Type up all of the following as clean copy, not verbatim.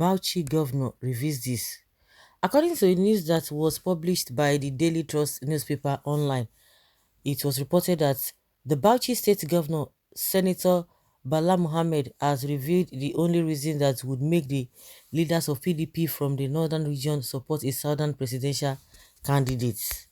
Bauchi governor reveals this. According to a news that was published by the Daily Trust newspaper online, it was reported that the Bauchi state governor, Senator Bala Mohammed, has revealed the only reason that would make the leaders of PDP from the northern region support a southern presidential candidate.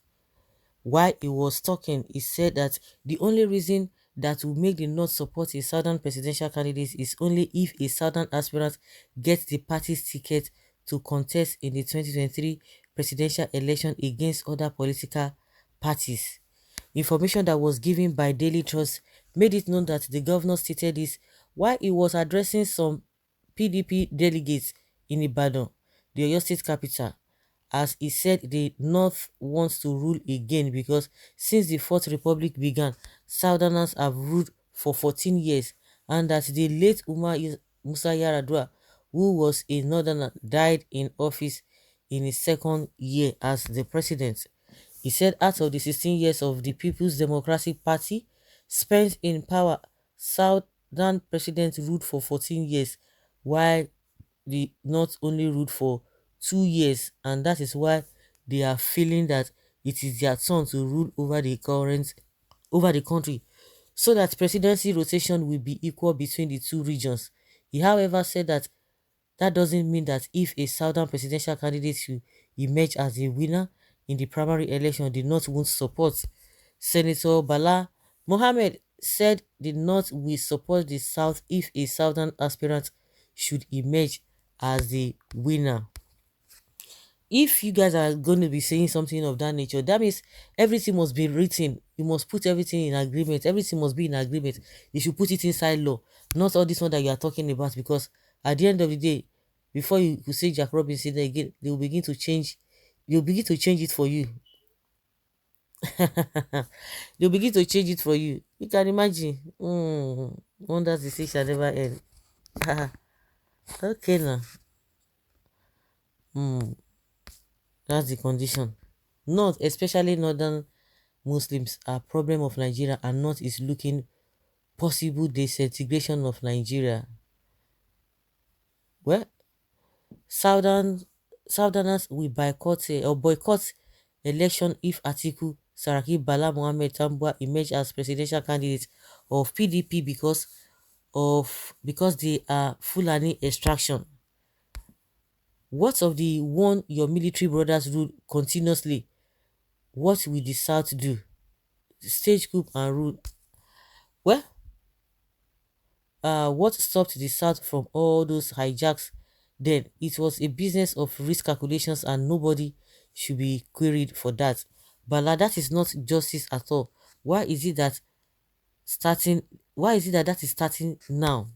While he was talking, he said that the only reason that will make the North support a southern presidential candidate is only if a southern aspirant gets the party's ticket to contest in the 2023 presidential election against other political parties. Information that was given by Daily Trust made it known that the governor stated this while he was addressing some PDP delegates in Ibadan, the Oyo state capital, as he said the North wants to rule again because since the Fourth Republic began, Southerners have ruled for 14 years, and that the late Musa Yaradua, who was a Northerner, died in office in his second year as the president. He said out of the 16 years of the People's Democratic Party spent in power, Southern president ruled for 14 years, while the North only ruled for 2 years, and that is why they are feeling that it is their turn to rule over the country, so that presidency rotation will be equal between the two regions. He however said that that doesn't mean that if a southern presidential candidate will emerge as a winner in the primary election, the North won't support. Senator Bala Mohammed said the North will support the South if a southern aspirant should emerge as the winner. If you guys are going to be saying something of that nature, that means everything must be written. You must put everything in agreement. Everything must be in agreement. You should put it inside law, not all this one that you are talking about, because at the end of the day, before you could say Jack Robinson again, they will begin to change. They'll begin to change it for you. They'll begin to change it for you. You can imagine. Wonders the sea shall never end. Okay now. That's the condition. North, especially northern Muslims, are problem of Nigeria, and North is looking possible disintegration of Nigeria. Well, Southerners will boycott election if Atiku Saraki Bala Mohammed Tambua emerge as presidential candidate of PDP because they are Fulani extraction. What of the one your military brothers rule continuously? What will the South do? Stage coup and rule. Well, what stopped the South from all those hijacks then? It was a business of risk calculations, and nobody should be queried for that. Bala, that is not justice at all. Why is it that starting? Why is it that that is starting now?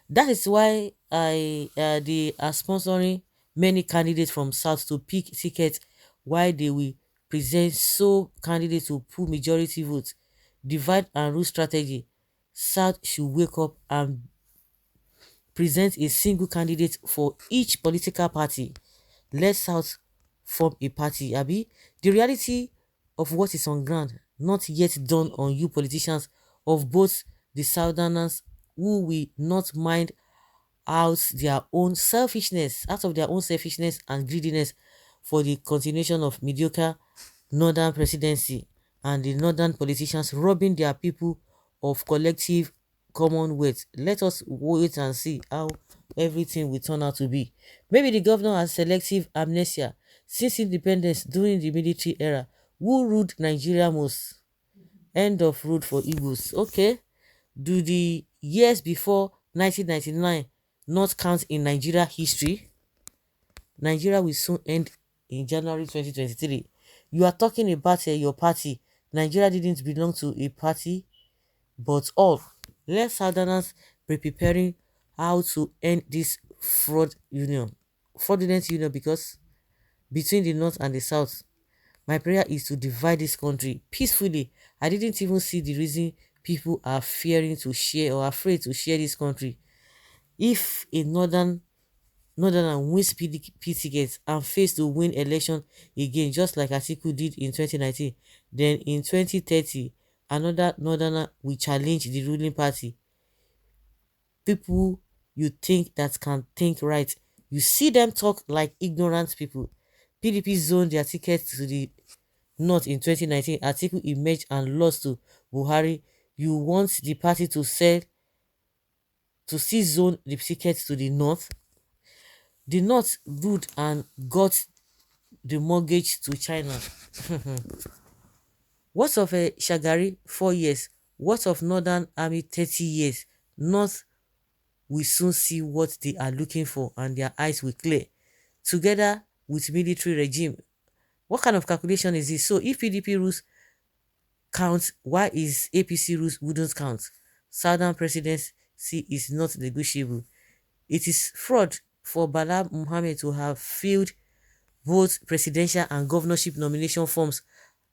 That is why they are sponsoring many candidates from South to pick tickets, while they will present so candidates to pull majority votes. Divide and rule strategy. South should wake up and present a single candidate for each political party. Let South form a party. Abi, the reality of what is on ground not yet done on you politicians of both the Southerners, who will not mind out of their own selfishness and greediness for the continuation of mediocre northern presidency, and the northern politicians robbing their people of collective commonwealth. Let us wait and see how everything will turn out to be. Maybe the governor has selective amnesia since independence during the military era. Who ruled Nigeria most? End of road for Igbos. Okay. Do the years before 1999 not count in Nigeria history? Nigeria will soon end in January 2023. You are talking about your party. Nigeria didn't belong to a party, but all. Let Southerners be preparing how to end this fraudulent union, because between the North and the South, my prayer is to divide this country peacefully. I didn't even see the reason people are fearing to share or afraid to share this country. If a northerner wins PDP tickets and face to win election again, just like Atiku did in 2019, then in 2030 another northerner will challenge the ruling party. People you think that can think right You see them talk like ignorant people. PDP zoned their tickets to the north in 2019. Atiku emerged and lost to Buhari. You want the party to sell to see zone the tickets to the north? The north good and got the mortgage to China. What of a Shagari 4 years? What of Northern Army 30 years? North will soon see what they are looking for and their eyes will clear. Together with military regime. What kind of calculation is this? So if PDP rules count, why is APC rules wouldn't count? Southern presidency is not negotiable. It is fraud for Bala Muhammad to have filled both presidential and governorship nomination forms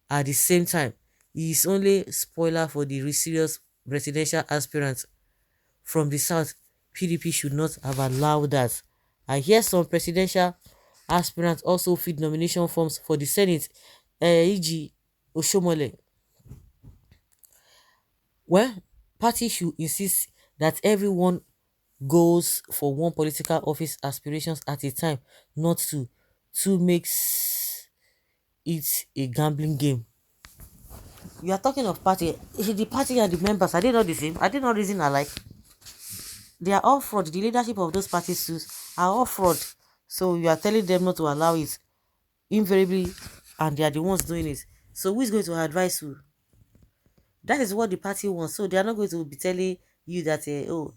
at the same time. He is only spoiler for the serious presidential aspirants from the south. PDP should not have allowed that. I hear some presidential aspirants also filled nomination forms for the Senate, e.g. Oshomole. Well, party should insist that everyone goes for one political office aspirations at a time, not two. Two makes it a gambling game. You are talking of party. The party and the members, are they not the same? Are they not reason alike? They are all fraud. The leadership of those parties too are all fraud. So you are telling them not to allow it invariably, and they are the ones doing it. So who is going to advise who? That is what the party wants. So they are not going to be telling you that you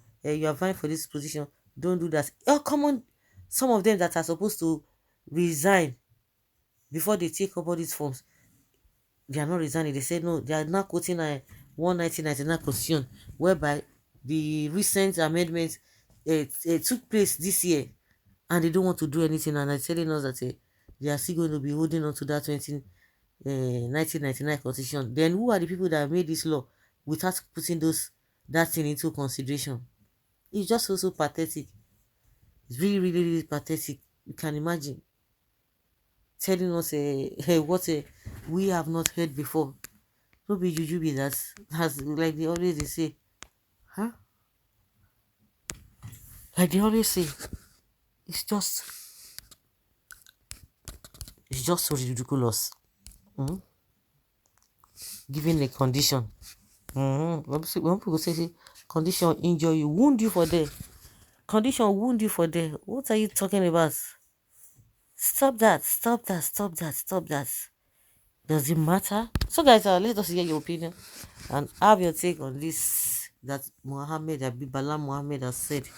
are vying for this position. Don't do that. Oh, come on. Some of them that are supposed to resign before they take up all these forms, they are not resigning. They said no, they are now quoting a 1999 constitution, whereby the recent amendments took place this year, and they don't want to do anything, and they're telling us that they are still going to be holding on to that 1999 constitution. Then who are the people that made this law without putting that thing into consideration? It's just also pathetic. It's really, really, really pathetic. You can imagine telling us what we have not heard before. No be juju be that. That's like they always they say. Huh? Like they always say. It's just so ridiculous. Mm? Given the condition. When people say condition injure you, wound you for there. Condition wound you for there. What are you talking about? Stop that. Stop that. Stop that. Stop that. Does it matter? So guys, let us hear your opinion and have your take on this that Muhammad Abibala Muhammad has said.